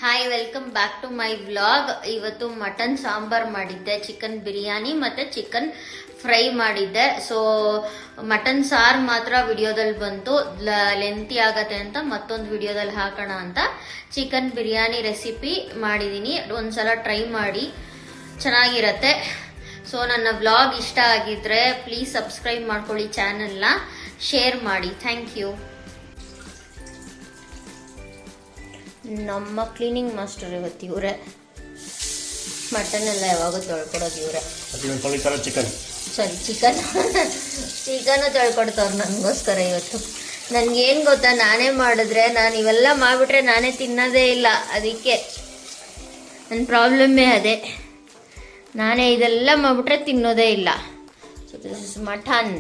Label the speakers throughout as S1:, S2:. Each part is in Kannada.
S1: Hi, welcome back to my vlog. ಇವತ್ತು ಮಟನ್ ಸಾಂಬಾರ್ ಮಾಡಿದ್ದೆ, ಚಿಕನ್ ಬಿರಿಯಾನಿ ಮತ್ತೆ ಚಿಕನ್ ಫ್ರೈ ಮಾಡಿದ್ದೆ. ಸೊ ಮಟನ್ ಸಾರ್ ಮಾತ್ರ ವಿಡಿಯೋದಲ್ಲಿ ಬಂತು, ಲೆಂತಿ ಆಗತ್ತೆ ಅಂತ ಮತ್ತೊಂದು ವಿಡಿಯೋದಲ್ಲಿ ಹಾಕೋಣ ಅಂತ ಚಿಕನ್ ಬಿರಿಯಾನಿ ರೆಸಿಪಿ ಮಾಡಿದೀನಿ. ಒಂದ್ಸಲ ಟ್ರೈ ಮಾಡಿ, ಚೆನ್ನಾಗಿರತ್ತೆ. ಸೊ ನನ್ನ ವ್ಲಾಗ್ ಇಷ್ಟ ಆಗಿದ್ರೆ ಪ್ಲೀಸ್ ಸಬ್ಸ್ಕ್ರೈಬ್ ಮಾಡ್ಕೊಳ್ಳಿ, ಚಾನೆಲ್ನ ಶೇರ್ ಮಾಡಿ. Thank you. ನಮ್ಮ ಕ್ಲೀನಿಂಗ್ ಮಾಸ್ಟರ್ ಇವತ್ತು ಇವರೇ. ಮಟನ್ ಎಲ್ಲ ಯಾವಾಗ ತೊಳ್ಕೊಡೋದು ಇವರೇ. ಚಿಕನ್ ತೊಳ್ಕೊಡ್ತವ್ರು ನನಗೋಸ್ಕರ ಇವತ್ತು. ನನ್ಗೇನು ಗೊತ್ತಾ, ನಾನೇ ಮಾಡಿದ್ರೆ ನಾನು ಇವೆಲ್ಲ ಮಾಡಿಬಿಟ್ರೆ ನಾನೇ ತಿನ್ನೋದೇ ಇಲ್ಲ. ಅದಕ್ಕೆ ನನ್ನ ಪ್ರಾಬ್ಲಮ್ಮೇ ಅದೇ, ನಾನೇ ಇದೆಲ್ಲ ಮಾಡಿಬಿಟ್ರೆ ತಿನ್ನೋದೇ ಇಲ್ಲ. So this is mutton.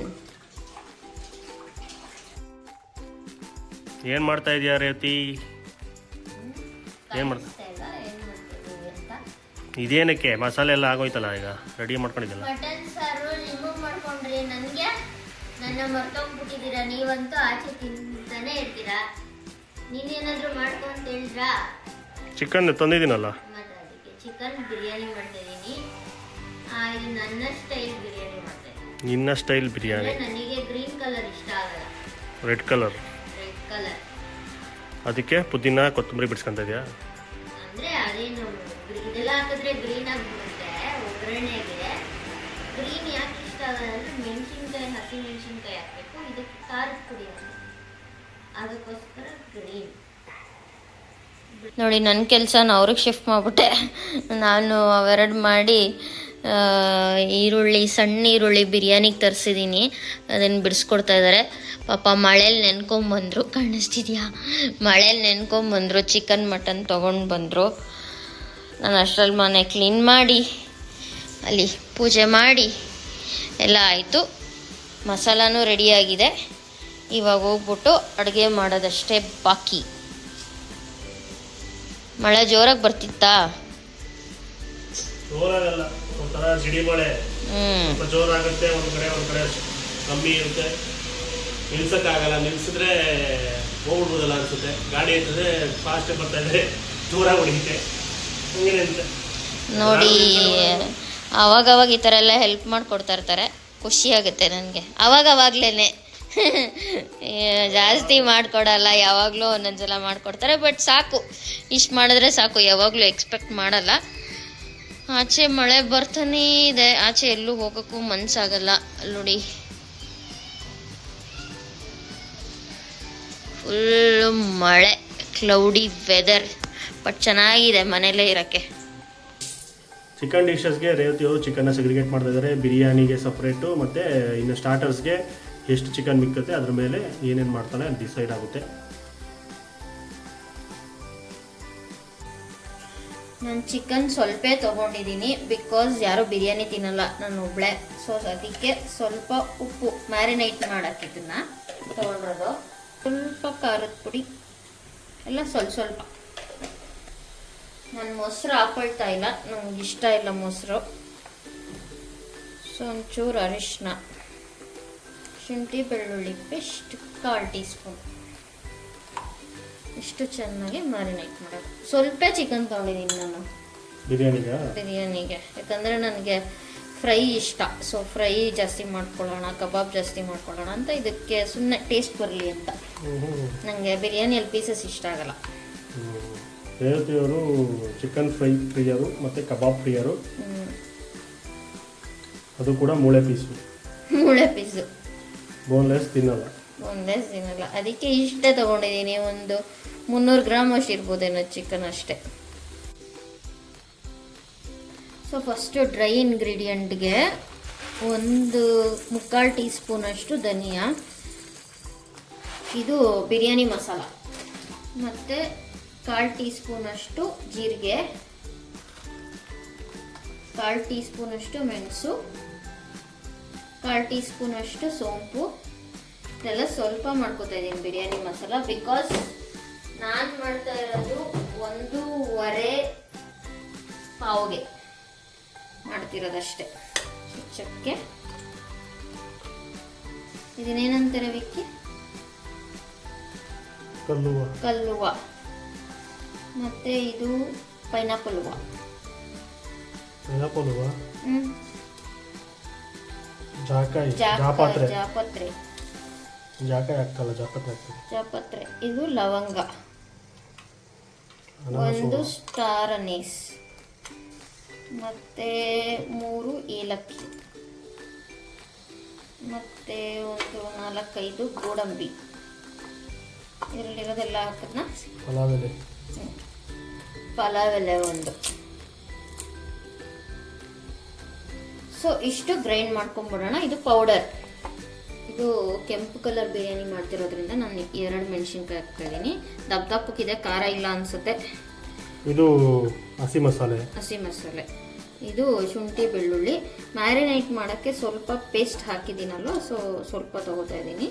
S2: ಏನು ಮಾಡ್ತಾ ಇದೀಯ ರೇವತಿ? ಏನು ಮಾಡ್ತಾ ಇದೇನಕ್ಕೆ? ಮಸಾಲೆ ಎಲ್ಲ ಆಗೋಯ್ತಲ್ಲ, ಈಗ ರೆಡಿ ಮಾಡ್ಕೊಂಡಿದ್ದಲ್ಲ.
S1: ಮಟನ್ ಸಾರು ರಿಮೂವ್ ಮಾಡ್ಕೊಂಡ್ರಿ. ನನಗೆ ನನ್ನ ಮರ್ತೋಗ್ಬಿಟ್ಟಿದ್ದೀರಾ. ನೀವಂತೂ ಆಚೆ ತಿಂತಾನೆ ಇರ್ತೀರಾ. ನೀನೇನಾದ್ರೂ ಮಾಡ್ಕೊಂತ ಹೇಳಿದ್ರಾ?
S2: ಚಿಕನ್ ತಂದಿದ್ದೀನಲ್ಲ,
S1: ಮತ್ತೆ ಅದಕ್ಕೆ ಚಿಕನ್ ಬಿರಿಯಾನಿ ಮಾಡ್ತಾ ಇದ್ದೀನಿ. ಇದು ನನ್ನ ಸ್ಟೈಲ್ ಬಿರಿಯಾನಿ ಮಾಡ್ತಾ ಇದ್ದೀನಿ.
S2: ನಿನ್ನ ಸ್ಟೈಲ್ ಬಿರಿಯಾನಿ.
S1: ನನಗೆ ಗ್ರೀನ್ ಕಲರ್ ಇಷ್ಟ ಆಗಲ್ಲ,
S2: ರೆಡ್ ಕಲರ್. ಅದಕ್ಕೆ ಪುದೀನ ಕೊತ್ತಂಬರಿ ಬಿಡಿಸ್ಕೊಂತ ಇದೆಯಾ?
S1: ಅಂದ್ರೆ ಅದೇನು ಇದೆಲ್ಲ ಹಾಕಿದ್ರೆ ಗ್ರೀನ್ ಆಗಿಬಿಡುತ್ತೆ ಒಗ್ಗರಣೆಗೆ. ಗ್ರೀನ್ ಯಾಕೆ ಇಷ್ಟ ಆಗಲ್ಲ ಅಂದ್ರೆ ಮೆಣಸಿನ್ಕಾಯಿ, ಹಸಿ ಮೆಣಸಿನ್ಕಾಯಿ ಹಾಕ್ಬೇಕು. ಇದಕ್ಕೆ ಖಾರದ ಪುಡಿ ಅದಕ್ಕೋಸ್ಕರ ಗ್ರೀನ್. ನೋಡಿ, ನನ್ನ ಕೆಲಸನ ಅವ್ರಿಗೆ ಶಿಫ್ಟ್ ಮಾಡಿಬಿಟ್ಟೆ. ನಾನು ಅವೆರಡು ಮಾಡಿ ಸಣ್ಣ ಈರುಳ್ಳಿ ಬಿರಿಯಾನಿಗೆ ತರಿಸಿದ್ದೀನಿ. ಅದನ್ನು ಬಿಡಿಸ್ಕೊಡ್ತಾ ಇದ್ದಾರೆ. ಪಾಪ ಮಳೇಲಿ ನೆನ್ಕೊಂಬಂದರು, ಕಾಣಿಸ್ತಿದ್ಯಾ? ಮಳೇಲಿ ನೆನ್ಕೊಂಬಂದರು, ಚಿಕನ್ ಮಟನ್ ತೊಗೊಂಡು ಬಂದರು. ನಾನು ಅಷ್ಟರಲ್ಲಿ ಮನೆ ಕ್ಲೀನ್ ಮಾಡಿ ಅಲ್ಲಿ ಪೂಜೆ ಮಾಡಿ ಎಲ್ಲ ಆಯಿತು. ಮಸಾಲಾನೂ ರೆಡಿಯಾಗಿದೆ. ಇವಾಗ ಹೋಗ್ಬಿಟ್ಟು ಅಡುಗೆ ಮಾಡೋದಷ್ಟೇ ಬಾಕಿ. ಮಳೆ ಜೋರಾಗಿ ಬರ್ತಿತ್ತಾ?
S2: ಜೋರಾಗಲ್ಲ, ಒಂಥರ ಸಿಡಿ ಮಳೆ. ಜೋರಾಗುತ್ತೆ, ಒಂದು ಕಡೆ ಕಮ್ಮಿ ಇರುತ್ತೆ. ನಿಲ್ಸಕ್ಕಾಗಲ್ಲ, ನಿಲ್ಸಿದ್ರೆ ಹೋಗ್ಬಿಡ್ಬೋದಲ್ಲ ಅನ್ಸುತ್ತೆ. ಗಾಡಿ ಇರ್ತದೆ, ಫಾಸ್ಟ್ ಬರ್ತಾ ಇದ್ರೆ ಜೋರಾಗಿ ಹೊಡಿಯುತ್ತೆ.
S1: ನೋಡಿ, ಅವಾಗವಾಗ ಈ ಥರ ಎಲ್ಲ ಹೆಲ್ಪ್ ಮಾಡಿಕೊಡ್ತಾ ಇರ್ತಾರೆ, ಖುಷಿ ಆಗುತ್ತೆ ನನಗೆ. ಅವಾಗವಾಗ್ಲೇ ಜಾಸ್ತಿ ಮಾಡಿಕೊಡಲ್ಲ, ಯಾವಾಗಲೂ ಒಂದೊಂದ್ಸಲ ಮಾಡಿಕೊಡ್ತಾರೆ. ಬಟ್ ಸಾಕು, ಇಷ್ಟು ಮಾಡಿದ್ರೆ ಸಾಕು, ಯಾವಾಗಲೂ ಎಕ್ಸ್ಪೆಕ್ಟ್ ಮಾಡಲ್ಲ. ಆಚೆ ಮಳೆ ಬರ್ತಾನೇ ಇದೆ, ಆಚೆ ಎಲ್ಲೂ ಹೋಗೋಕ್ಕೂ ಮನಸ್ಸಾಗಲ್ಲ. ಅಲ್ಲಿ ನೋಡಿ, ಫುಲ್ಲು ಮಳೆ, ಕ್ಲೌಡಿ ವೆದರ್. ಬಟ್ ಚೆನ್ನಾಗಿದೆ ಮನೇಲೇ ಇರೋಕ್ಕೆ.
S2: ಚಿಕನ್ ಡಿಶಸ್ಗೆ ರೇವತಿ ಅವರು ಚಿಕನ್ನ ಸೆಗ್ರಿಗೇಟ್ ಮಾಡ್ತಾ ಇದ್ದಾರೆ. ಬಿರಿಯಾನಿಗೆ ಸಪ್ರೇಟು, ಮತ್ತು ಇನ್ನು ಸ್ಟಾರ್ಟರ್ಸ್ಗೆ ಎಷ್ಟು ಚಿಕನ್ ಮಿಕ್ಕತ್ತೆ ಅದ್ರ ಮೇಲೆ ಏನೇನು ಮಾಡ್ತಾನೆ ಅದು ಡಿಸೈಡ್ ಆಗುತ್ತೆ.
S1: ನಾನು ಚಿಕನ್ ಸ್ವಲ್ಪ ತೊಗೊಂಡಿದ್ದೀನಿ, ಬಿಕಾಸ್ ಯಾರೂ ಬಿರಿಯಾನಿ ತಿನ್ನಲ್ಲ, ನಾನು ಒಬ್ಳೆ. ಸೊ ಅದಕ್ಕೆ ಸ್ವಲ್ಪ ಉಪ್ಪು ಮ್ಯಾರಿನೇಟ್ ಮಾಡೋಕ್ಕೆ ಇದನ್ನು ತೊಗೊಂಡಿರೋದು. ಸ್ವಲ್ಪ ಖಾರದ ಪುಡಿ ಎಲ್ಲ ಸ್ವಲ್ಪ. ನಾನು ಮೊಸರು ಹಾಕೊಳ್ತಾ ಇಲ್ಲ, ನನಗೆ ಇಷ್ಟ ಇಲ್ಲ ಮೊಸರು. ಸೊ ಒಂಚೂರು ಅರಿಶಿನ, ಶುಂಠಿ ಬೆಳ್ಳುಳ್ಳಿ ಪೇಸ್ಟ್ 1/4 ಟೀ ಸ್ಪೂನ್. ಇಷ್ಟು ಚೆನ್ನಾಗಿ ಮ್ಯಾರಿನೇಟ್ ಮಾಡೋದು. ಸ್ವಲ್ಪ ಚಿಕನ್ ತೊಗೊಂಡಿದ್ದೀನಿ ನಾನು ಬಿರಿಯಾನಿಗೆ, ಯಾಕಂದರೆ ನನಗೆ ಫ್ರೈ ಇಷ್ಟ. ಸೊ ಫ್ರೈ ಜಾಸ್ತಿ ಮಾಡ್ಕೊಳ್ಳೋಣ, ಕಬಾಬ್ ಜಾಸ್ತಿ ಮಾಡ್ಕೊಳ್ಳೋಣ ಅಂತ, ಇದಕ್ಕೆ ಸುಮ್ಮನೆ ಟೇಸ್ಟ್ ಬರಲಿ ಅಂತ. ನನಗೆ ಬಿರಿಯಾನಿಯಲ್ಲಿ ಪೀಸಸ್ ಇಷ್ಟ ಆಗಲ್ಲ.
S2: ರೇವತಿಯವರು ಚಿಕನ್ ಫ್ರೈ ಪ್ರಿಯರು ಮತ್ತು ಕಬಾಬ್ ಪ್ರಿಯರು. ಅದು ಕೂಡ ಮೂಳೆ ಪೀಸು ಬೋನ್ಲೆಸ್ ತಿನ್ನಲ್ಲ.
S1: ಅದಕ್ಕೆ ಇಷ್ಟೇ ತೊಗೊಂಡಿದ್ದೀನಿ. ಒಂದು 300 ಗ್ರಾಮ್ ಅಷ್ಟು ಇರ್ಬೋದೇನೋ ಚಿಕನ್ ಅಷ್ಟೇ. ಸೊ ಫಸ್ಟು ಡ್ರೈ ಇಂಗ್ರೀಡಿಯೆಂಟ್ಗೆ 1/4 ಟೀ ಸ್ಪೂನ್ ಅಷ್ಟು ಧನಿಯಾ, ಇದು ಬಿರಿಯಾನಿ ಮಸಾಲ, ಮತ್ತು 1/4 ಟೀ ಸ್ಪೂನ್ ಅಷ್ಟು ಜೀರಿಗೆ, 1/4 ಟೀ ಸ್ಪೂನ್ ಅಷ್ಟು ಮೆಣಸು, 1/4 ಟೀ ಸ್ಪೂನ್ ಅಷ್ಟು ಸೋಂಪು. ಇದೆಲ್ಲ ಸ್ವಲ್ಪ ಮಾಡ್ಕೊತಾ ಇದ್ದೀನಿ ಬಿರಿಯಾನಿ ಮಸಾಲ, ಬಿಕಾಸ್ ನಾನು ಮಾಡ್ತಾ ಇರೋದು 1.5 ಪಾವ್ಗೆ ಮಾಡ್ತಿರೋದಷ್ಟೇ. ಚಕ್ಕೆ, ಇದನ್ನೇನಂತಾರೆ ವಿಕ್ಕಿ?
S2: ಕಲ್ಲುವ.
S1: ಮತ್ತು ಇದು ಪೈನಾಪಲ್ ಹೂವು.
S2: ಪೈನಾಪಲ್ ಹೂವು,
S1: ಹ್ಞೂ,
S2: ಜಾಕಾಯಿ, ಜಾಪತ್ರೆ.
S1: ಜಾಪತ್ರೆ,
S2: ಜಾಕಾಯಿ ಆಗ್ತಲ್ಲ, ಜಾಪತ್ರೆ ಆಗ್ತದೆ.
S1: ಜಾಪತ್ರೆ. ಇದು ಲವಂಗ,
S2: ಅನಾನಸ್
S1: ಒಂದು
S2: ಹೂವು.
S1: ಸ್ಟಾರ್ ಅನೀಸ್, ಮತ್ತು 3 ಏಲಕ್ಕಿ, ಮತ್ತು ಒಂದು 4-5 ಗೋಡಂಬಿ. ಇದರಲ್ಲಿರೋದೆಲ್ಲ ಹಾಕಿದ್ನ.
S2: ಪಲಾವ್ ಎಲೆ,
S1: ಪಲಾವ್ ಎಲೆ ಒಂದು. ಸೊ ಇಷ್ಟು ಗ್ರೈಂಡ್ ಮಾಡ್ಕೊಂಡ್ಬಿಡೋಣ. ಇದು ಪೌಡರ್. ಇದು ಕೆಂಪು ಕಲರ್ ಬಿರಿಯಾನಿ ಮಾಡ್ತಿರೋದ್ರಿಂದ ನಾನು 2 ಮೆಣಸಿನ್ಕಾಯಿ ಹಾಕ್ತಾಯಿದ್ದೀನಿ. ದಪ್ಪಕ್ಕಿದೆ, ಖಾರ ಇಲ್ಲ ಅನಿಸುತ್ತೆ.
S2: ಇದು ಹಸಿ ಮಸಾಲೆ.
S1: ಹಸಿ ಮಸಾಲೆ. ಇದು ಶುಂಠಿ ಬೆಳ್ಳುಳ್ಳಿ. ಮ್ಯಾರಿನೇಟ್ ಮಾಡೋಕ್ಕೆ ಸ್ವಲ್ಪ ಪೇಸ್ಟ್ ಹಾಕಿದ್ದೀನಲ್ವ, ಸೊ ಸ್ವಲ್ಪ ತಗೋತಾ ಇದ್ದೀನಿ.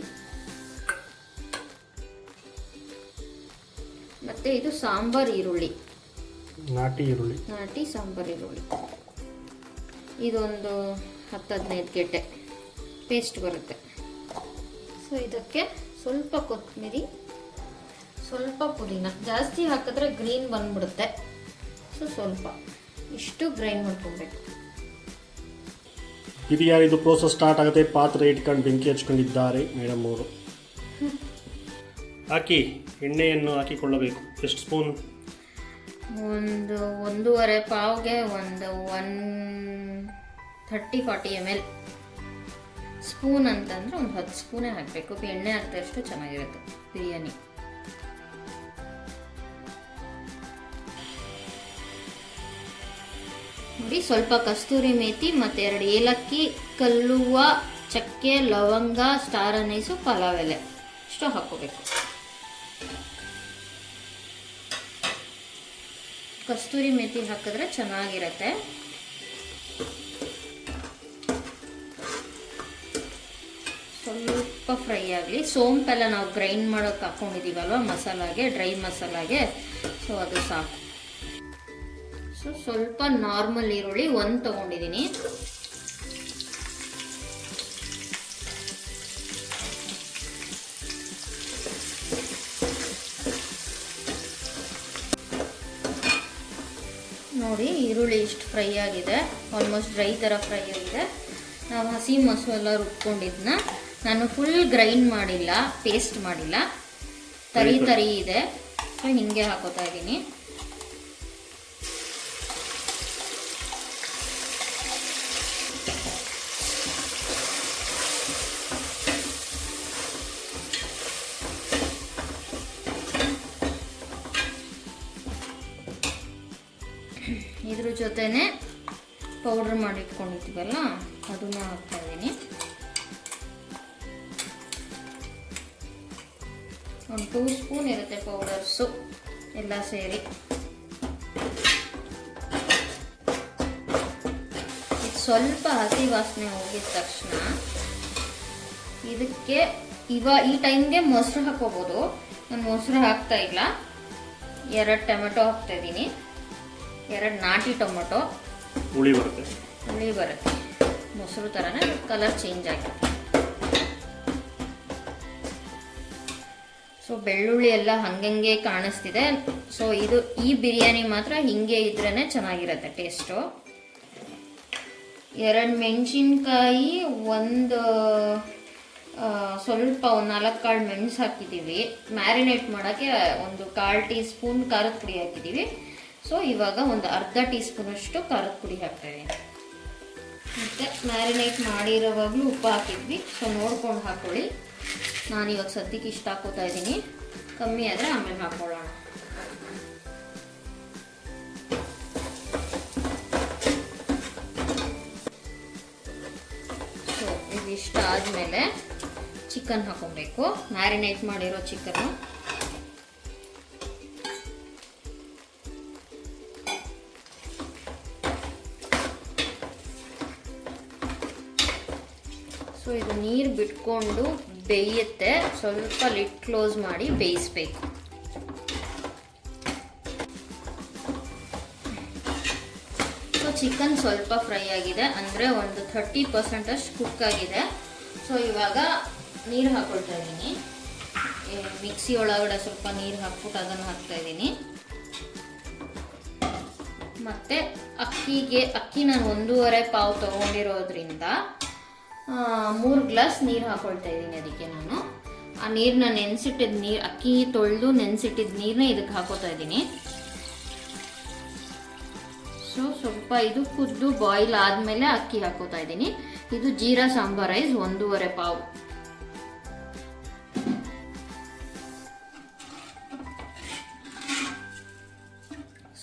S1: ಮತ್ತು ಇದು ಸಾಂಬಾರ್ ಈರುಳ್ಳಿ,
S2: ನಾಟಿ ಈರುಳ್ಳಿ,
S1: ನಾಟಿ ಸಾಂಬಾರ್ ಈರುಳ್ಳಿ. ಇದೊಂದು 10-15 ಗೆಡ್ಡೆ ಪೇಸ್ಟ್ ಬರುತ್ತೆ. ಸೊ ಇದಕ್ಕೆ ಸ್ವಲ್ಪ ಕೊತ್ತಂಬರಿ, ಸ್ವಲ್ಪ ಪುದೀನ. ಜಾಸ್ತಿ ಹಾಕಿದ್ರೆ ಗ್ರೀನ್ ಬಂದ್ಬಿಡುತ್ತೆ. ಸೊ ಸ್ವಲ್ಪ ಇಷ್ಟು ಗ್ರೈಂಡ್ ಮಾಡ್ಕೊಬೇಕು.
S2: ಬಿರಿಯಾನಿದು ಪ್ರೋಸೆಸ್ ಸ್ಟಾರ್ಟ್ ಆಗುತ್ತೆ. ಪಾತ್ರೆ ಇಟ್ಕೊಂಡು ಬೆಂಕಿ ಹಚ್ಕೊಂಡಿದ್ದಾರೆ ಮೇಡಮ್ ಅವರು. ಹಾಕಿ ಎಣ್ಣೆಯನ್ನು ಹಾಕಿಕೊಳ್ಳಬೇಕು. ಎಷ್ಟು ಸ್ಪೂನ್?
S1: ಒಂದು 1.5 ಪಾವ್ಗೆ ಒಂದು 130-40 ml. ಸ್ಪೂನ್ ಅಂತಂದರೆ ಒಂದು 10 ಸ್ಪೂನೇ ಹಾಕಬೇಕು. ಎಣ್ಣೆ ಹಾಕಿದಷ್ಟು ಚೆನ್ನಾಗಿರುತ್ತೆ ಬಿರಿಯಾನಿ. ನೋಡಿ, ಸ್ವಲ್ಪ ಕಸ್ತೂರಿ ಮೇಥಿ ಮತ್ತು 2 ಏಲಕ್ಕಿ, ಕಲ್ಲುವ್ವ, ಚಕ್ಕೆ, ಲವಂಗ, ಸ್ಟಾರ್ ಅನೀಸು, ಪಲಾವ್ ಎಲೆ ಇಷ್ಟು ಹಾಕೋಬೇಕು. ಕಸ್ತೂರಿ ಮೇಥಿ ಹಾಕಿದ್ರೆ ಚೆನ್ನಾಗಿರುತ್ತೆ. ಸ್ವಲ್ಪ ಫ್ರೈ ಆಗಲಿ. ಸೋಂಪೆಲ್ಲ ನಾವು ಗ್ರೈಂಡ್ ಮಾಡೋಕೆ ಹಾಕ್ಕೊಂಡಿದ್ದೀವಲ್ವ ಮಸಾಲಾಗೆ, ಡ್ರೈ ಮಸಾಲಾಗೆ, ಸೊ ಅದು ಸಾಕು. ಸೊ ಸ್ವಲ್ಪ ನಾರ್ಮಲ್ ಈರುಳ್ಳಿ 1 ತೊಗೊಂಡಿದ್ದೀನಿ. ನೋಡಿ, ಈರುಳ್ಳಿ ಇಷ್ಟು ಫ್ರೈ ಆಗಿದೆ, ಆಲ್ಮೋಸ್ಟ್ ಡ್ರೈ ಥರ ಫ್ರೈ ಆಗಿದೆ. ನಾವು ಹಸಿ ಮಸಾಲ ರುಬ್ಕೊಂಡಿದ್ದನ್ನ ನಾನು ಫುಲ್ ಗ್ರೈಂಡ್ ಮಾಡಿಲ್ಲ, ಪೇಸ್ಟ್ ಮಾಡಿಲ್ಲ, ತರಿ ತರಿ ಇದೆ. ಸೊ ಹಿಂಗೆ ಹಾಕೋತಾ ಇದ್ದೀನಿ. ಇದ್ರ ಜೊತೆನೆ ಪೌಡ್ರ್ ಮಾಡಿಟ್ಕೊಂಡಿದ್ದೀವಲ್ಲ ಅದನ್ನ ಹಾಕ್ತಾ ಇದ್ದೀನಿ. ಒಂದು 2 ಸ್ಪೂನ್ ಇರುತ್ತೆ ಪೌಡರ್ಸು ಎಲ್ಲ ಸೇರಿ. ಇದು ಸ್ವಲ್ಪ ಹಸಿ ವಾಸನೆ ಹೋಗಿದ ತಕ್ಷಣ ಇದಕ್ಕೆ ಈ ಟೈಮ್ಗೆ ಮೊಸರು ಹಾಕೋಬೋದು. ನಾನು ಮೊಸರು ಹಾಕ್ತಾ ಇಲ್ಲ. 2 ಟೊಮೆಟೊ ಹಾಕ್ತಾ ಇದ್ದೀನಿ, 2 ನಾಟಿ ಟೊಮೆಟೊ.
S2: ಹುಳಿ ಬರುತ್ತೆ,
S1: ಮೊಸರು ಥರನೇ, ಕಲರ್ ಚೇಂಜ್ ಆಗುತ್ತೆ. ಸೊ ಬೆಳ್ಳುಳ್ಳಿ ಎಲ್ಲ ಹಂಗಂಗೆ ಕಾಣಿಸ್ತಿದೆ. ಸೊ ಈ ಬಿರಿಯಾನಿ ಮಾತ್ರ ಹಿಂಗೆ ಇದ್ರೇ ಚೆನ್ನಾಗಿರುತ್ತೆ ಟೇಸ್ಟು. 2 ಮೆಣಸಿನ್ಕಾಯಿ, ಸ್ವಲ್ಪ 4 ಕಾಳು ಮೆಣಸು ಹಾಕಿದ್ದೀವಿ. ಮ್ಯಾರಿನೇಟ್ ಮಾಡೋಕ್ಕೆ ಒಂದು 1/4 ಟೀ ಸ್ಪೂನ್ ಖಾರದ ಪುಡಿ ಹಾಕಿದ್ದೀವಿ. ಸೊ ಇವಾಗ ಒಂದು ಅರ್ಧ ಟೀ ಸ್ಪೂನಷ್ಟು ಖಾರದ ಪುಡಿ ಹಾಕ್ತಾಯಿದ್ದೀನಿ. ಮತ್ತು ಮ್ಯಾರಿನೇಟ್ ಮಾಡಿರೋವಾಗಲೂ ಉಪ್ಪು ಹಾಕಿದ್ವಿ, ಸೊ ನೋಡ್ಕೊಂಡು ಹಾಕ್ಕೊಳ್ಳಿ. ನಾನಿವಾಗ ಸದ್ಯಕ್ಕೆ ಇಷ್ಟು ಹಾಕೋತಾ ಇದ್ದೀನಿ, ಕಮ್ಮಿ ಆದರೆ ಆಮೇಲೆ ಹಾಕ್ಕೊಳ್ಳೋಣ. ಸೊ ಇದಿಷ್ಟ ಆದಮೇಲೆ ಚಿಕನ್ ಹಾಕೊಬೇಕು. ಮ್ಯಾರಿನೇಟ್ ಮಾಡಿರೋ ಚಿಕನ್ನು ಸೊ ಇದು ನೀರು ಬಿಟ್ಕೊಂಡು ಬೇಯುತ್ತೆ. ಸ್ವಲ್ಪ ಲಿಡ್ ಕ್ಲೋಸ್ ಮಾಡಿ ಬೇಯಿಸ್ಬೇಕು. ಸೊ ಚಿಕನ್ ಸ್ವಲ್ಪ ಫ್ರೈ ಆಗಿದೆ, ಅಂದರೆ ಒಂದು 30% ಅಷ್ಟು ಕುಕ್ ಆಗಿದೆ. ಸೊ ಇವಾಗ ನೀರು ಹಾಕೊಳ್ತಾ ಇದ್ದೀನಿ. ಮಿಕ್ಸಿ ಒಳಗಡೆ ಸ್ವಲ್ಪ ನೀರು ಹಾಕ್ಬಿಟ್ಟು ಅದನ್ನು ಹಾಕ್ತಾ ಇದ್ದೀನಿ. ಮತ್ತು ಅಕ್ಕಿ ನಾನು 1.5 ಪಾವು ತೊಗೊಂಡಿರೋದ್ರಿಂದ 3 ಗ್ಲಾಸ್ ನೀರು ಹಾಕೊಳ್ತಾ ಇದ್ದೀನಿ. ಅದಕ್ಕೆ ನಾನು ಆ ನೀರನ್ನ ನೆನೆಸಿಟ್ಟಿದ್ದ ನೀರು, ಅಕ್ಕಿ ತೊಳೆದು ನೆನೆಸಿಟ್ಟಿದ್ದ ನೀರನ್ನ ಇದಕ್ಕೆ ಹಾಕೋತಾ ಇದ್ದೀನಿ. ಸೊ ಸ್ವಲ್ಪ ಇದು ಕುದ್ದು ಬಾಯ್ಲ್ ಆದಮೇಲೆ ಅಕ್ಕಿ ಹಾಕೋತಾ ಇದ್ದೀನಿ. ಇದು ಜೀರಾ ಸಾಂಬಾರ್ ರೈಸ್ 1.5 ಪಾವು.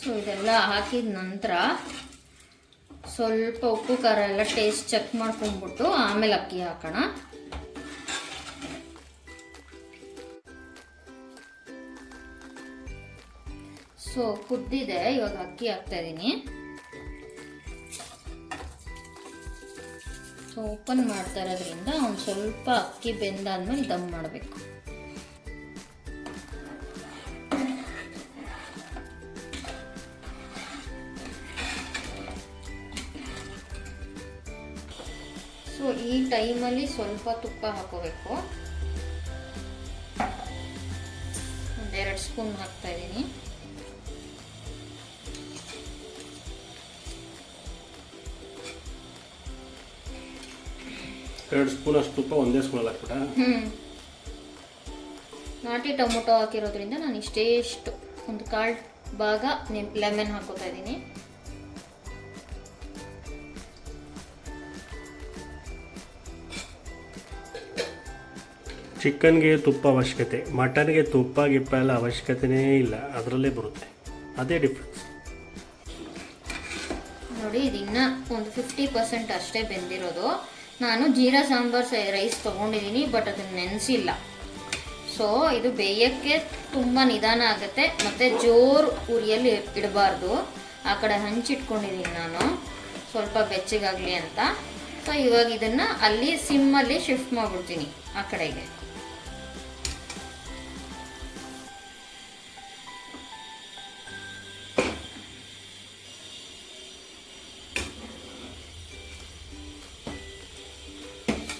S1: ಸೊ ಇದೆಲ್ಲ ಹಾಕಿದ ನಂತರ ಸ್ವಲ್ಪ ಉಪ್ಪು ಖಾರ ಎಲ್ಲ ಟೇಸ್ಟ್ ಚೆಕ್ ಮಾಡ್ಕೊಂಡ್ಬಿಟ್ಟು ಆಮೇಲೆ ಅಕ್ಕಿ ಹಾಕೋಣ. ಸೊ ಕುದ್ದಿದೆ, ಇವಾಗ ಅಕ್ಕಿ ಹಾಕ್ತಾ ಇದ್ದೀನಿ. ಸೊ ಓಪನ್ ಮಾಡ್ತಾ ಇರೋದ್ರಿಂದ ಒಂದು ಸ್ವಲ್ಪ ಅಕ್ಕಿ ಬೆಂದಾದ್ಮೇಲೆ ದಮ್ ಮಾಡಬೇಕು. ಸೊ ಈ ಟೈಮಲ್ಲಿ ಸ್ವಲ್ಪ ತುಪ್ಪ ಹಾಕೋಬೇಕು. 1-2 ಸ್ಪೂನ್ ಹಾಕ್ತಾ ಇದ್ದೀನಿ.
S2: ಎರಡು ಸ್ಪೂನ್ ಅಷ್ಟು ತುಪ್ಪ ಒಂದೇ ಸ್ಪೂನಲ್ಲಿ ಹಾಕ್ಬಿಟ್ಟ.
S1: ನಾಟಿ ಟೊಮೊಟೊ ಹಾಕಿರೋದ್ರಿಂದ ನಾನು ಇಷ್ಟು 1/4 ಭಾಗ ಲೆಮನ್ ಹಾಕೋತಾ ಇದ್ದೀನಿ.
S2: ಚಿಕನ್ಗೆ ತುಪ್ಪ ಅವಶ್ಯಕತೆ, ಮಟನ್ಗೆ ತುಪ್ಪ ಗಿಪ್ಪ ಎಲ್ಲ ಅವಶ್ಯಕತೆನೇ ಇಲ್ಲ, ಅದರಲ್ಲೇ ಬರುತ್ತೆ, ಅದೇ ಡಿಫ್ರೆನ್ಸ್.
S1: ನೋಡಿ ಇದಿನ್ನ ಒಂದು 50% ಅಷ್ಟೇ ಬೆಂದಿರೋದು. ನಾನು ಜೀರಾ ಸಾಂಬಾರ್ ರೈಸ್ ತೊಗೊಂಡಿದ್ದೀನಿ, ಬಟ್ ಅದನ್ನು ನೆನೆಸಿಲ್ಲ. ಸೊ ಇದು ಬೇಯೋಕ್ಕೆ ತುಂಬ ನಿಧಾನ ಆಗುತ್ತೆ, ಮತ್ತು ಜೋರು ಉರಿಯಲ್ಲಿ ಇಡಬಾರ್ದು. ಆ ಕಡೆ ಹಂಚಿಟ್ಕೊಂಡಿದ್ದೀನಿ ನಾನು ಸ್ವಲ್ಪ ಬೆಚ್ಚಗಾಗಲಿ ಅಂತ. ಸೊ ಇವಾಗ ಇದನ್ನು ಅಲ್ಲಿ ಸಿಮ್ಮಲ್ಲಿ ಶಿಫ್ಟ್ ಮಾಡಿಬಿಡ್ತೀನಿ ಆ ಕಡೆಗೆ.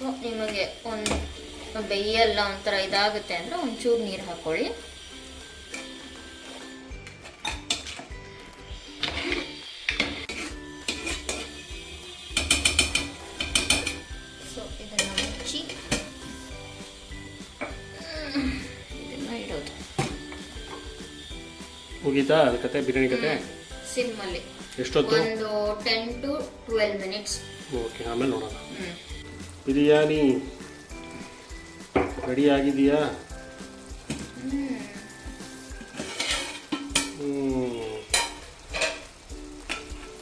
S1: ಸೊ ನಿಮಗೆ ಒಂದು ಬೇಯಲ್ಲ ಒಂಥರ ಇದಾಗುತ್ತೆ ಅಂದರೆ ಒಂಚೂರು ನೀರು ಹಾಕ್ಕೊಳ್ಳಿ. ಸೊ ಇದನ್ನು ಮುಚ್ಚಿ ಇದನ್ನು ಇಡೋದು.
S2: ಮುಗೀತಾ ಅದು ಕತೆ, ಬಿರಿಯಾನಿ ಕತೆ?
S1: ಸಿಮ್ಮಲ್ಲಿ
S2: ಎಷ್ಟೊತ್ತು?
S1: ಒಂದು 10 to 12 minutes.
S2: ಓಕೆ, ಆಮೇಲೆ ನೋಡೋಣ. ಬಿರಿಯಾನಿ ರೆಡಿ ಆಗಿದೆಯಾ?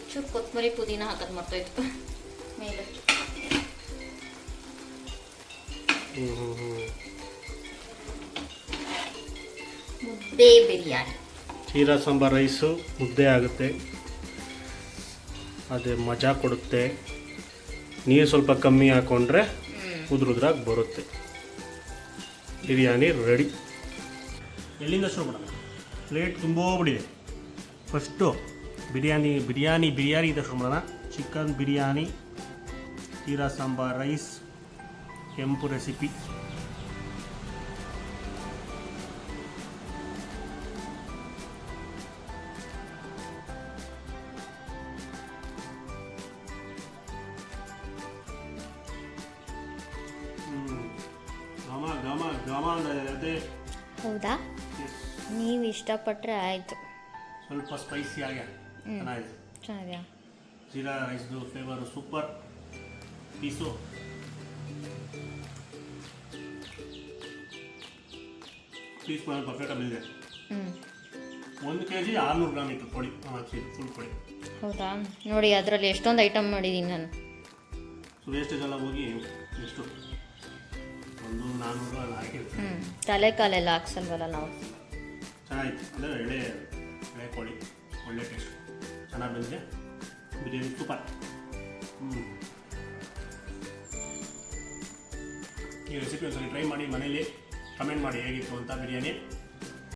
S1: ಚೂರು ಕೊತ್ತಂಬರಿ ಪುದೀನ ಹಾಕೋದು ಮರ್ತೋಯ್ತು ಮೇಲೆ. ಮುದ್ದೆ ಬಿರಿಯಾನಿ,
S2: ಜೀರಾ ಸಾಂಬಾರ್ ರೈಸು ಮುದ್ದೆ ಆಗುತ್ತೆ, ಅದೇ ಮಜಾ ಕೊಡುತ್ತೆ. ನೀರು ಸ್ವಲ್ಪ ಕಮ್ಮಿ ಹಾಕ್ಕೊಂಡ್ರೆ ಉದ್ರುದ್ರಾಗಿ ಬರುತ್ತೆ. ಬಿರಿಯಾನಿ ರೆಡಿ. ಎಲ್ಲಿಂದ ಶುರು ಮಾಡೋಣ? ಪ್ಲೇಟ್ ತುಂಬೋಗ್ಬಿಟ್ಟಿದೆ. ಫಸ್ಟು ಬಿರಿಯಾನಿಯಿಂದ ಶುರು ಮಾಡೋಣ. ಚಿಕನ್ ಬಿರಿಯಾನಿ, ಜೀರಾ ಸಾಂಬಾರ್ ರೈಸ್, ಕೆಂಪು ರೆಸಿಪಿ. ಘಮ ಅದೇ.
S1: ಹೌದಾ? ನೀವು ಇಷ್ಟಪಟ್ಟರೆ ಆಯಿತು.
S2: ಸ್ವಲ್ಪ ಸ್ಪೈಸಿ ಆಗಿ ಚೆನ್ನಾಗಿದೆ.
S1: ಚೆನ್ನಾಗಿದೆಯಾ?
S2: ಜೀರಾ ರೈಸ್ದು ಫ್ಲೇವರು ಸೂಪರ್. ಪೀಸು ಮಾಡಿ ಪರ್ಫೆಕ್ಟಾಗಿ ಬಂದಿದೆ. 1 kg 600 ಗ್ರಾಮ್ ಇತ್ತು ಕೊಡಿ, ಫುಲ್ ಕೊಡಿ.
S1: ಹೌದಾ? ನೋಡಿ ಅದರಲ್ಲಿ ಎಷ್ಟೊಂದು ಐಟಮ್ ಮಾಡಿದ್ದೀನಿ ನಾನು.
S2: ಸೊ ವೇಸ್ಟೇಜ್ ಎಲ್ಲ ಹೋಗಿ ಎಷ್ಟು 100-400 ಎಲ್ಲ ಹಾಕಿರ್ತೀನಿ.
S1: ತಲೆ ಕಾಲೆಲ್ಲ ಹಾಕ್ಸಲ್ವಲ್ಲ ನಾವು.
S2: ಚೆನ್ನಾಗಿತ್ತು, ಅಂದರೆ ಎಳೆ ಕೋಳಿ, ಒಳ್ಳೆ ಟೇಸ್ಟ್, ಚೆನ್ನಾಗಿ ಬಂದಿದೆ. ಬಿರಿಯಾನಿ ಸೂಪರ್. ಈ ರೆಸಿಪಿ ಒಂದ್ಸಲ ಟ್ರೈ ಮಾಡಿ, ಮನೇಲಿ ಕಮೆಂಟ್ ಮಾಡಿ ಹೇಗಿತ್ತು ಅಂತ ಬಿರಿಯಾನಿ.